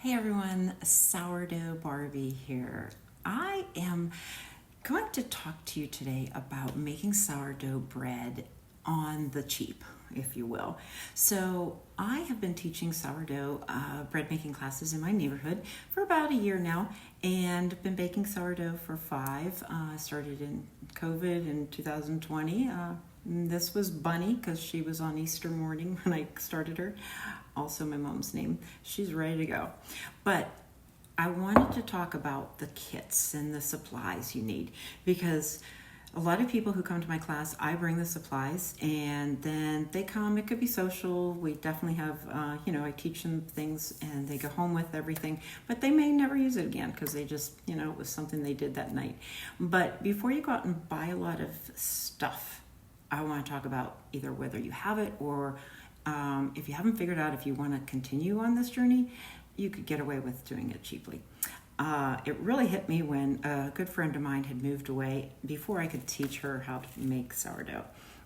Hey everyone, Sourdough Barbie here. I am going to talk to you today about making sourdough bread on the cheap, if you will. So I have been teaching sourdough bread making classes in my neighborhood for about a year now, and been baking sourdough for 5. I started in COVID in 2020. This was Bunny because she was on Easter morning when I started her. Also my mom's name. She's ready to go. But I wanted to talk about the kits and the supplies you need, because a lot of people who come to my class, I bring the supplies and then they come. It could be social. We definitely have, I teach them things and they go home with everything, but they may never use it again because they just, it was something they did that night. But before you go out and buy a lot of stuff, I want to talk about either whether you have it or if you haven't figured out if you want to continue on this journey, you could get away with doing it cheaply. It really hit me when a good friend of mine had moved away before I could teach her how to make sourdough.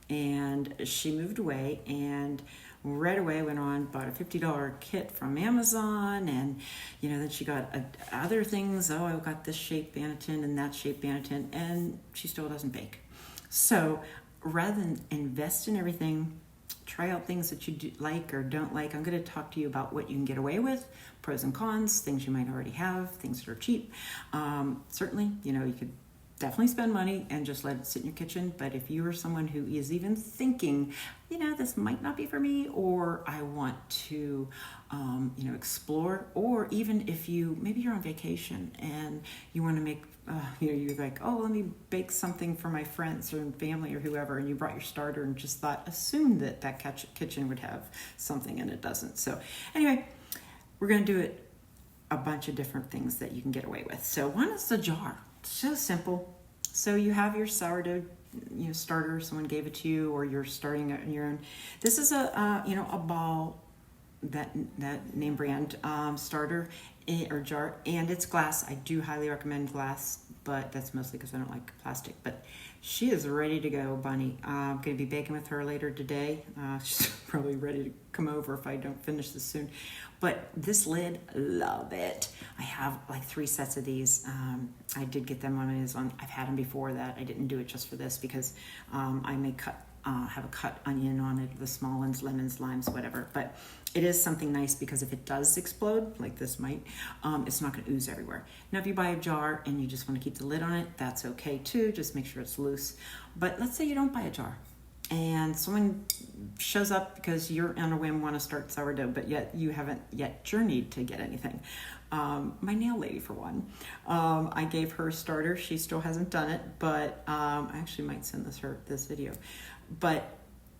And she moved away and right away went on, bought a $50 kit from Amazon, and then she got other things. Oh, I got this shape Banneton and that shape Banneton, and she still doesn't bake. So rather than invest in everything, try out things that you like or don't like. I'm going to talk to you about what you can get away with, pros and cons, things you might already have, things that are cheap. Certainly, you could definitely spend money and just let it sit in your kitchen. But if you are someone who is even thinking, this might not be for me, or I want to, explore, or even if maybe you're on vacation and you want to make, you're like, oh, let me bake something for my friends or family or whoever, and you brought your starter and just assumed that kitchen would have something and it doesn't. So anyway, we're going to do it a bunch of different things that you can get away with. So one is the jar. It's so simple. So you have your sourdough, starter. Someone gave it to you, or you're starting your own. This is a ball, that name brand starter or jar, and it's glass. I do highly recommend glass, but that's mostly because I don't like plastic. But she is ready to go, Bunny. I'm going to be baking with her later today. She's probably ready to come over if I don't finish this soon. But this lid, love it. I have like 3 sets of these. I did get them on Amazon. I've had them before that. I didn't do it just for this because I may have a cut onion on it, the small ones, lemons, limes, whatever. But it is something nice because if it does explode, like this might, it's not going to ooze everywhere. Now, if you buy a jar and you just want to keep the lid on it, that's okay too. Just make sure it's loose. But let's say you don't buy a jar and someone shows up because you're on a whim, want to start sourdough, but yet you haven't yet journeyed to get anything. My nail lady, for one, I gave her a starter. She still hasn't done it, but I actually might send this video. But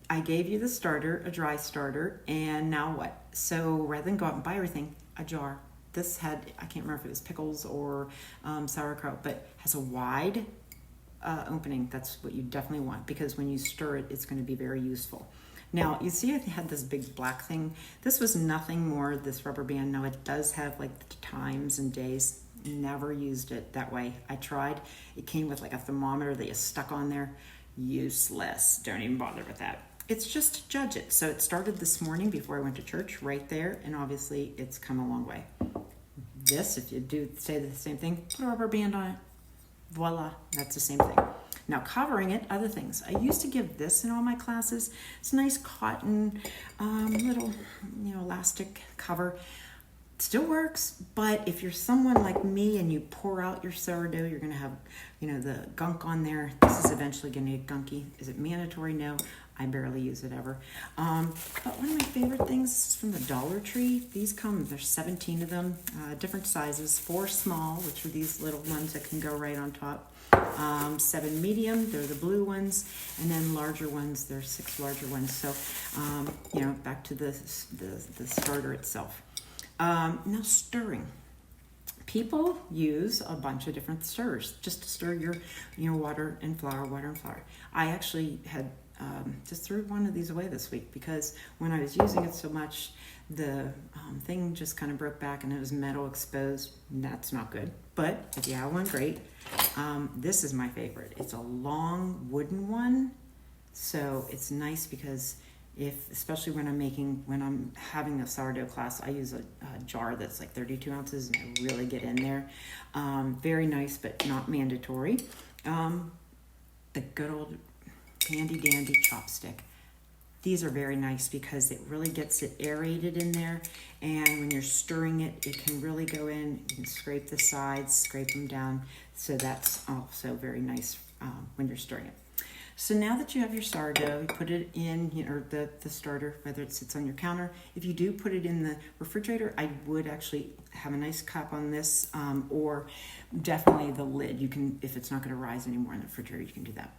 I gave you the starter, a dry starter, and now what? So rather than go out and buy everything, a jar. This had, I can't remember if it was pickles or sauerkraut, but has a wide opening. That's what you definitely want, because when you stir it, it's going to be very useful. Now, you see I had this big black thing. This was nothing more, this rubber band. Now, it does have like the times and days. Never used it that way. I tried. It came with like a thermometer that you stuck on there. Useless. Don't even bother with that. It's just to judge it. So it started this morning before I went to church, right there, and obviously it's come a long way. This, if you do say the same thing, put a rubber band on it. Voila, that's the same thing. Now, covering it, other things. I used to give this in all my classes. It's a nice cotton, little, elastic cover. Still works, but if you're someone like me and you pour out your sourdough, you're going to have, the gunk on there. This is eventually going to get gunky. Is it mandatory? No. I barely use it ever. But one of my favorite things is from the Dollar Tree. These there's 17 of them, different sizes. 4 small, which are these little ones that can go right on top. 7 medium, they're the blue ones, and then larger ones, there's 6 larger ones. So, back to the starter itself. Now, stirring. People use a bunch of different stirrers just to stir your, water and flour. I actually had just threw one of these away this week because when I was using it so much, the thing just kind of broke back and it was metal exposed. That's not good. But if you have one, great. This is my favorite. It's a long wooden one, so it's nice because especially when I'm having a sourdough class, I use a jar that's like 32 ounces and I really get in there. Very nice, but not mandatory. The good old handy dandy chopstick. These are very nice because it really gets it aerated in there, and when you're stirring it, it can really go in. You can scrape the sides, scrape them down, so that's also very nice when you're stirring it. So now that you have your sourdough, you put it in, or the starter, whether it sits on your counter. If you do put it in the refrigerator, I would actually have a nice cup on this, or definitely the lid. You can, if it's not going to rise anymore in the refrigerator, you can do that.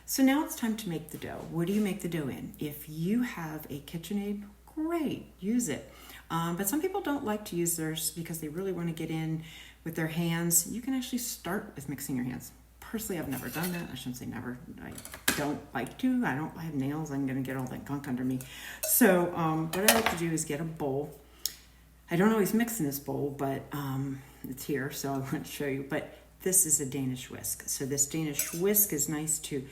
So now it's time to make the dough. What do you make the dough in? If you have a KitchenAid, great, use it. But some people don't like to use theirs because they really want to get in with their hands. You can actually start with mixing your hands. Personally, I've never done that. I shouldn't say never. I don't like to. I have nails. I'm going to get all that gunk under me. So what I like to do is get a bowl. I don't always mix in this bowl, but it's here, so I want to show you. But this is a Danish whisk. So this Danish whisk is nice to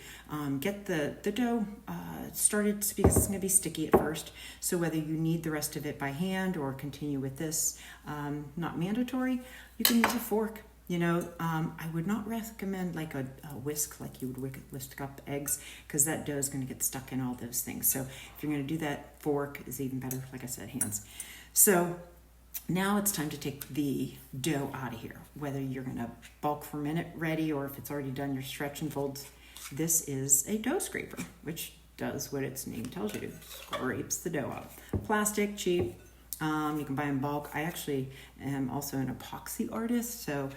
get the dough started because it's going to be sticky at first. So whether you need the rest of it by hand or continue with this, not mandatory, you can use a fork. I would not recommend like a whisk like you would whisk up eggs, because that dough is going to get stuck in all those things. So if you're going to do that, fork is even better. Like I said, hands. So now it's time to take the dough out of here. Whether you're going to bulk ferment it ready or if it's already done your stretch and folds, this is a dough scraper, which does what its name tells you to, scrapes the dough out. Plastic, cheap. You can buy in bulk. I actually am also an epoxy artist, so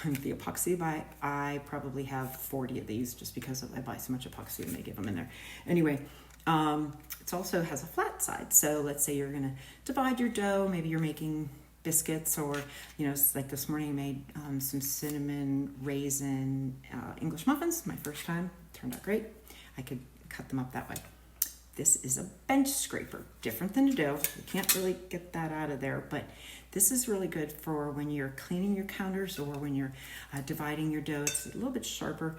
the epoxy I probably have 40 of these just because I buy so much epoxy and they give them in there. Anyway, it also has a flat side. So let's say you're going to divide your dough. Maybe you're making biscuits, or like this morning I made some cinnamon raisin English muffins. My first time, turned out great. I could cut them up that way. This is a bench scraper, different than a dough. You can't really get that out of there, but this is really good for when you're cleaning your counters or when you're dividing your dough. It's a little bit sharper.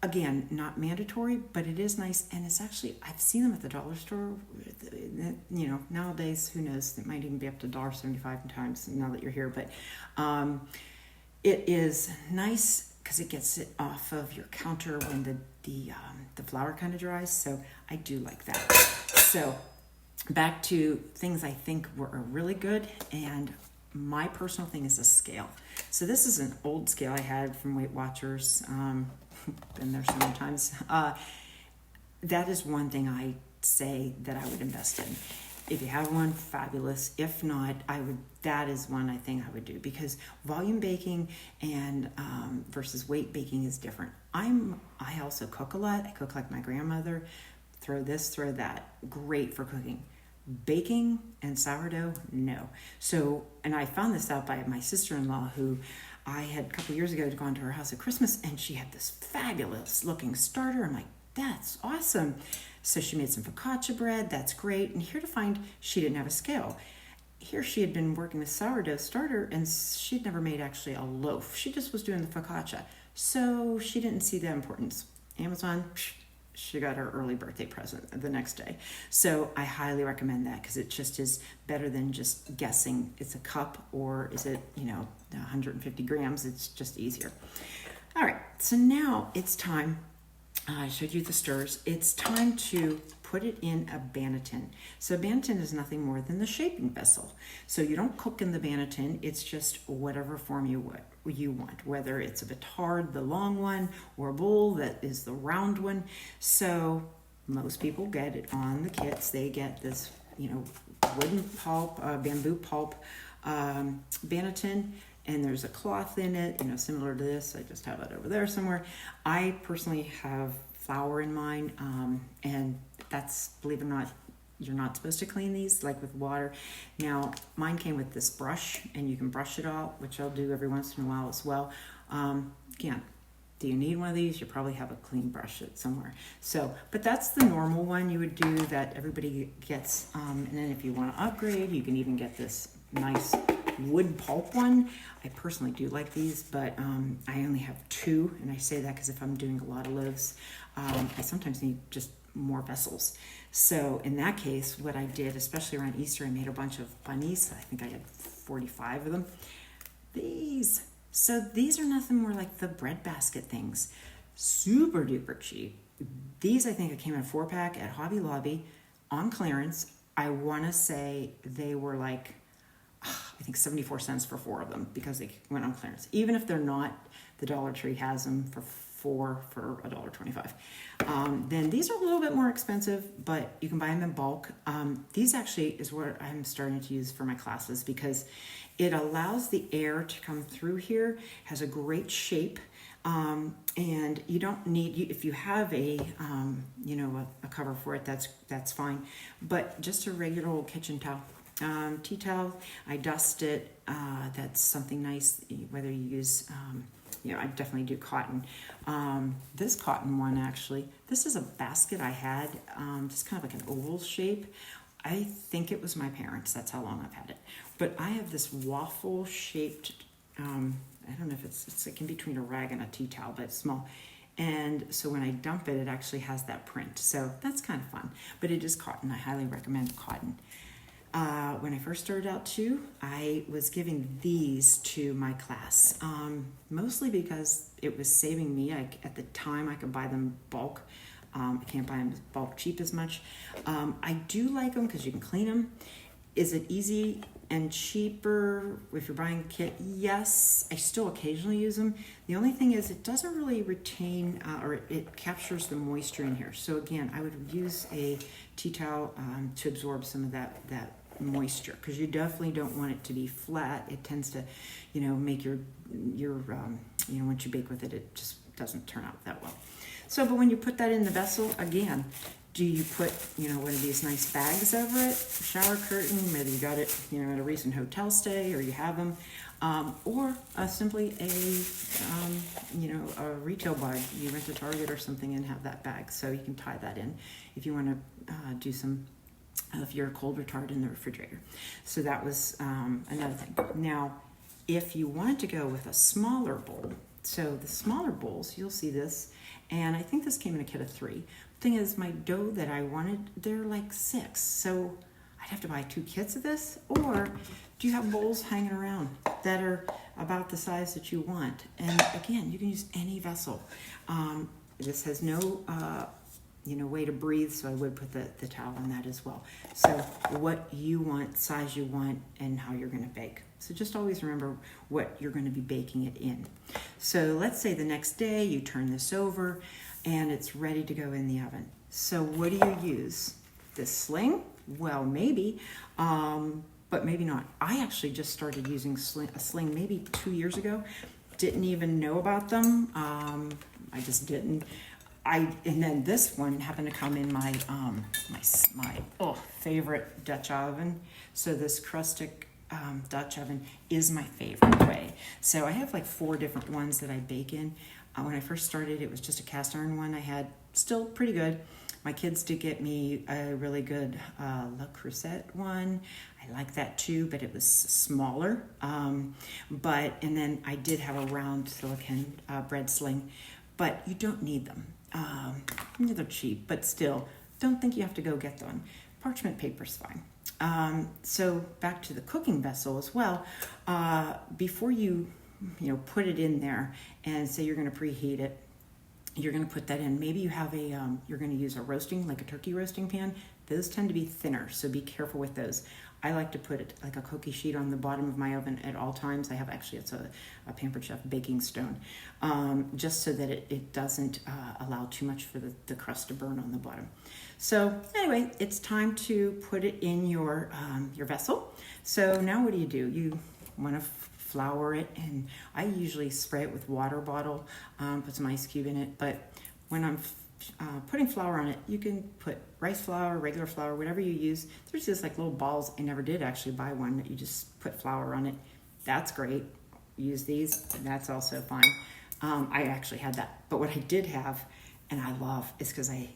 Again, not mandatory, but it is nice, and it's actually, I've seen them at the dollar store. Nowadays, who knows, it might even be up to $1.75 times now that you're here, but it is nice because it gets it off of your counter when the flour kind of dries, so I do like that. So back to things I think are really good, and my personal thing is a scale. So this is an old scale I had from Weight Watchers. Been there so many times. That is one thing I say that I would invest in. If you have one, fabulous. If not, that is one I think I would do, because volume baking and versus weight baking is different. I also cook a lot. I cook like my grandmother. Throw this, throw that. Great for cooking. Baking and sourdough, no. So, and I found this out by my sister-in-law, who I had a couple years ago gone to her house at Christmas, and she had this fabulous looking starter. I'm like, that's awesome. So she made some focaccia bread. That's great. And here to find, she didn't have a scale. Here she had been working with sourdough starter, and she'd never made actually a loaf. She just was doing the focaccia. So she didn't see the importance. Amazon, she got her early birthday present the next day. So I highly recommend that, because it just is better than just guessing it's a cup or is it, 150 grams. It's just easier. All right, so now it's time. I showed you the stirs. It's time to put it in a banneton. So a banneton is nothing more than the shaping vessel. So you don't cook in the banneton. It's just whatever form you want, whether it's a batard, the long one, or a bowl that is the round one. So most people get it on the kits. They get this, wooden pulp, bamboo pulp banneton, and there's a cloth in it, similar to this. I just have it over there somewhere. I personally have flour in mine, and that's, believe it or not, you're not supposed to clean these like with water. Now, mine came with this brush, and you can brush it out, which I'll do every once in a while as well. Again, do you need one of these? You probably have a clean brush somewhere. So, but that's the normal one you would do that everybody gets. And then if you want to upgrade, you can even get this nice wood pulp one. I personally do like these, but I only have two, and I say that because if I'm doing a lot of loaves, I sometimes need just more vessels. So in that case, what I did, especially around Easter, I made a bunch of bunnies. I think I had 45 of them. So these are nothing more like the bread basket things. Super duper cheap. These I think it came in a 4-pack at Hobby Lobby on clearance. I want to say they were like, I think 74 cents for 4 of them because they went on clearance. Even if they're not, the Dollar Tree has them for 4 for $1.25. Then these are a little bit more expensive, but you can buy them in bulk. These actually is what I'm starting to use for my classes because it allows the air to come through here, has a great shape. And you don't need, if you have a cover for it, that's fine. But just a regular old kitchen towel, tea towel, I dust it. That's something nice, whether you use, I definitely do cotton. This cotton one, actually, this is a basket I had, just kind of like an oval shape. I think it was my parents. That's how long I've had it. But I have this waffle shaped, I don't know if it's like in between a rag and a tea towel, but it's small. And so when I dump it, it actually has that print. So that's kind of fun. But it is cotton. I highly recommend cotton. When I first started out too, I was giving these to my class, mostly because it was saving me. At the time, I could buy them bulk. I can't buy them bulk cheap as much. I do like them because you can clean them. Is it easy and cheaper if you're buying a kit? Yes, I still occasionally use them. The only thing is it doesn't really retain or it captures the moisture in here. So again, I would use a tea towel to absorb some of that moisture because you definitely don't want it to be flat. It tends to, make your once you bake with it, it just doesn't turn out that well. So, but when you put that in the vessel, again, do you put, one of these nice bags over it, shower curtain, whether you got it, at a recent hotel stay or you have them, or simply a retail bag. You rent a Target or something and have that bag. So you can tie that in if you want to do some, if you're a cold retard in the refrigerator. So that was another thing. Now, if you wanted to go with a smaller bowl, so the smaller bowls, you'll see this, and I think this came in a kit of 3. Thing is, my dough that I wanted, they're like 6, so I'd have to buy 2 kits of this. Or do you have bowls hanging around that are about the size that you want? And again, you can use any vessel. This has no way to breathe, so I would put the towel on that as well. So what you want, size you want, and how you're going to bake. So just always remember what you're going to be baking it in. So let's say the next day you turn this over and it's ready to go in the oven. So what do you use? This sling? Well, maybe, but maybe not. I actually just started using a sling maybe 2 years ago. Didn't even know about them. I just didn't. And then this one happened to come in my favorite Dutch oven. So this Krustic Dutch oven is my favorite way. So I have like 4 different ones that I bake in. When I first started, it was just a cast iron one I had, still pretty good. My kids did get me a really good Le Creuset one. I like that too, but it was smaller. And then I did have a round silicone bread sling, but you don't need them. They're cheap, but still, don't think you have to go get one. Parchment paper's fine. So back to the cooking vessel as well. Before you put it in there and say you're going to preheat it, you're going to put that in. Maybe you have you're going to use like a turkey roasting pan. Those tend to be thinner, so be careful with those. I like to put it like a cookie sheet on the bottom of my oven at all times. I have it's a Pampered Chef baking stone, just so that it doesn't allow too much for the crust to burn on the bottom. So anyway, it's time to put it in your vessel. So now what do? You want to flour it, and I usually spray it with water bottle, put some ice cube in it. But when I'm putting flour on it, you can put rice flour, regular flour, whatever you use. There's just like little balls. I never did actually buy one that you just put flour on it. That's great. Use these. That's also fine. I actually had that. But what I did have, and I love, is because I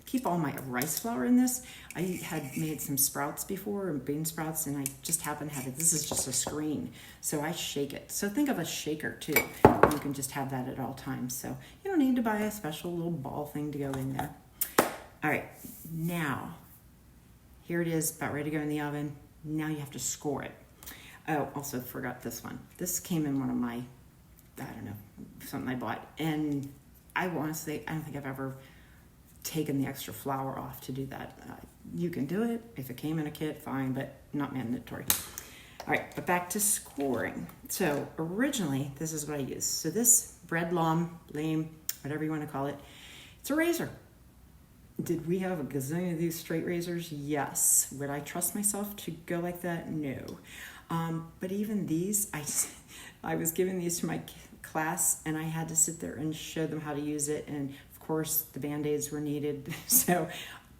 keep all my rice flour in this. I had made some sprouts before, bean sprouts, and I just happen to have it. This is just a screen, so I shake it. So think of a shaker too. You can just have that at all times. So you don't need to buy a special little ball thing to go in there. All right, now, here it is, about ready to go in the oven. Now you have to score it. Oh, also forgot this one. This came in one of my, I don't know, something I bought. And I honestly, I don't think I've ever taken the extra flour off to do that. You can do it. If it came in a kit, fine, but not mandatory. All right, but back to scoring. So originally, this is what I used. So this bread lame, whatever you want to call it, it's a razor. Did we have a gazillion of these straight razors? Yes. Would I trust myself to go like that? No. But even these, I was giving these to my class, and I had to sit there and show them how to use it. And of course, the Band-Aids were needed. So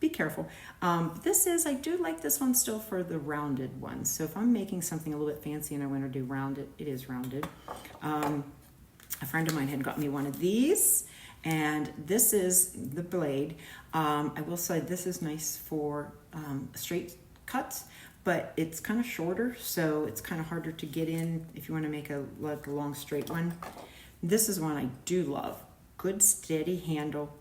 be careful. I do like this one still for the rounded ones. So if I'm making something a little bit fancy and I want to do rounded, it is rounded. A friend of mine had got me one of these. And this is the blade. I will say this is nice for straight cuts, but it's kind of shorter, so it's kind of harder to get in if you want to make a long straight one. This is one I do love. Good steady handle,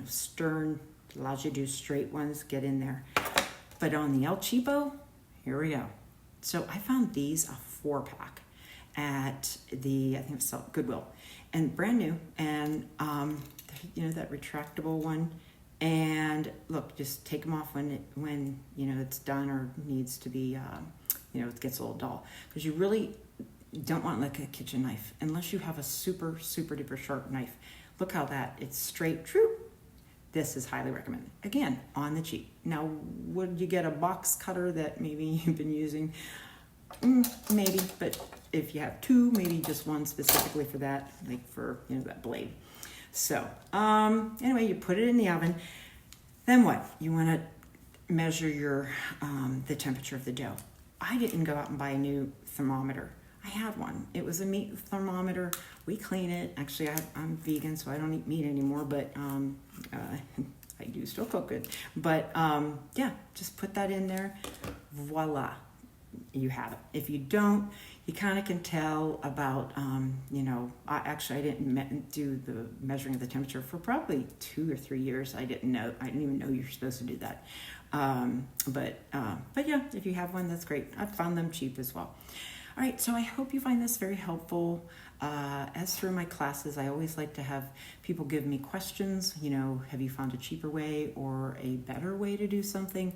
stern, allows you to do straight ones, get in there. But on the El Cheapo, here we go. So I found these a 4-pack at I think it's Goodwill. And brand new, and that retractable one. And look, just take them off when it's done or needs to be, it gets a little dull. Because you really don't want like a kitchen knife unless you have a super, super duper sharp knife. Look how it's straight, true. This is highly recommended. Again, on the cheap. Now, would you get a box cutter that maybe you've been using? Maybe, but if you have two, maybe just one specifically for that, like for that blade. So anyway, you put it in the oven. Then what? You want to measure your the temperature of the dough. I didn't go out and buy a new thermometer. I had one. It was a meat thermometer. We clean it. Actually, I'm vegan, so I don't eat meat anymore, but I do still cook it. But just put that in there. Voila. You have it. If you don't, you kind of can tell about, I didn't do the measuring of the temperature for probably 2 or 3 years. I didn't even know you're supposed to do that. But yeah, if you have one, that's great. I found them cheap as well. All right, so I hope you find this very helpful. As through my classes, I always like to have people give me questions. Have you found a cheaper way or a better way to do something?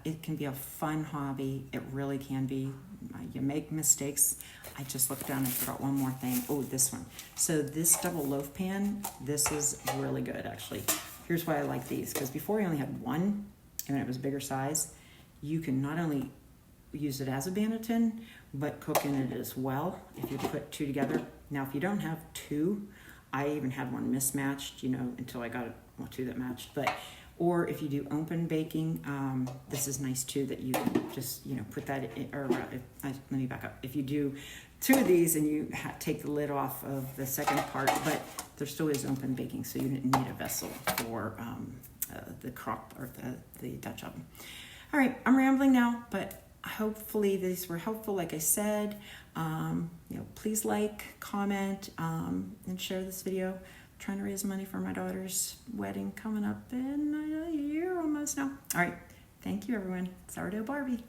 It can be a fun hobby. It really can be. You make mistakes. I just looked down and forgot one more thing. Oh, this one. So this double loaf pan, this is really good, actually. Here's why I like these, because before I only had one, and it was a bigger size. You can not only use it as a banneton, but cook in it as well if you put two together. Now, if you don't have two, I even had one mismatched, until I got two that matched. Or if you do open baking, this is nice too, that you can just, put that in, let me back up. If you do two of these and you take the lid off of the second part, but there still is open baking, so you didn't need a vessel for the crock or the Dutch oven. All right, I'm rambling now, but hopefully these were helpful. Like I said, please like, comment, and share this video. I'm trying to raise money for my daughter's wedding coming up in a year almost now. All right. Thank you, everyone. Sourdough Barbie.